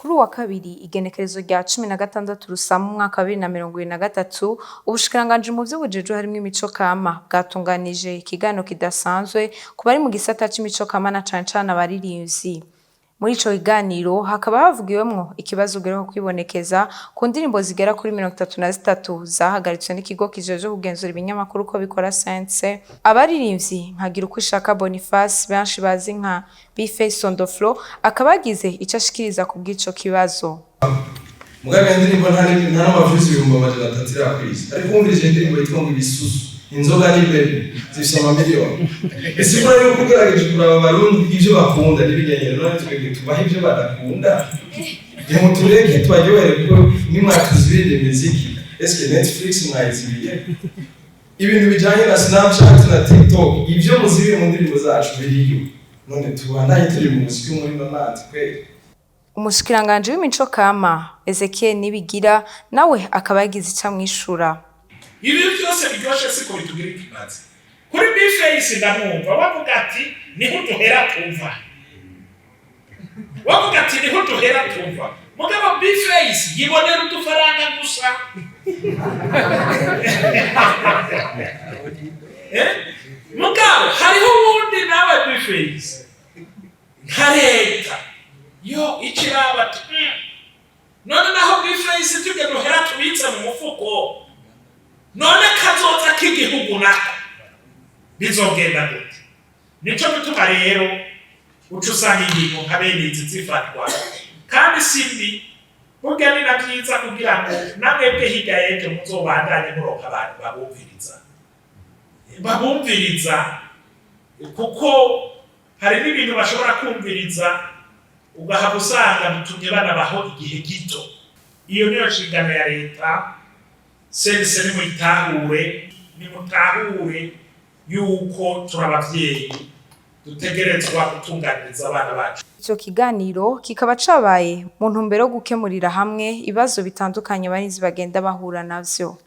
Kuri wa kabiri igenekerezo rya 16 Rusama umwaka wa 2023 ubushikiranganji mu vy'ubujejwe harimwo imico kama bwatunganije ikiganiro kidasanzwe ku bari mu gisata c'imico kama na cane cane abaririmbyi. Muri ico kiganiro hakaba havugiwemwo ikibazo giheruka kwibonekeza ku ndirimbo zigera kuri 33 zahagaritswe n'ikigo kijejwe kugenzura ibinyamakuru ko bikora CNC. Abaririmbyi nkagira uko ishaka Boniface benshi bazi nka Bface on the floor akaba yagize ico ashikiriza ku bw'ico kibazo. Mugabe indirimbo nta n'amavuzi ibihumbi amajana atatu irakwiriye. Ariko umvirije indirimbo yitwa ngo ibisusu inzoga n'ibebe zifise amamiliyoni. Ese kuri yo kugerageje kuraba abarundi ivyo bakunda n'ibijyanye none twebwe tubaha ivyo badakunda. Mutureke twayohere ko nimwatuzibire imiziki. Eske Netflix mwayizibiye? Ibintu bijanye na Snapchat na TikTok ivyo muzibiye mu ndirimbo zacu biriyo. None tubandanye turi mu muziki muri mamati kweli. Umushikiranganji w'imico kama Ezekiel Nibigira nawe akaba yagize ica mwishura. Ibi byose biryoshe siko bitugira ikibazo. Kuri Bface ndamwumva wavuga ati niho duhera tumva. Wavuga ati niho duhera tumva. Mugabo Bface yibonera udufaranga gusa. Mugabo hariho ubundi nawe Bface. Nka leta yo ikiraba none naho Bface tujye duhera tubitse mu mufuko. None kazoza k'igihugu nako bizogenda gute? Nico bituma rero uca usanga ingingo nka bene izi zifatwa kandi simbi burya ni na vyiza kugira ngo namwebwe hirya y'ejo muzobandanye muronka abantu babumviriza kuko hari n'ibintu bashobora kumviriza ugahava usanga bitumye banabaho igihe gito. Iyo niyo nshingano ya leta. CNC nimutahure yuko turabavyeyi dutegerezwa gutunganiriza abana bacu. Ico kiganiro kikaba cabaye mu ntumbero yo gukemurira hamwe ibibazo bitandukanye abarizi bagenda bahura navyo.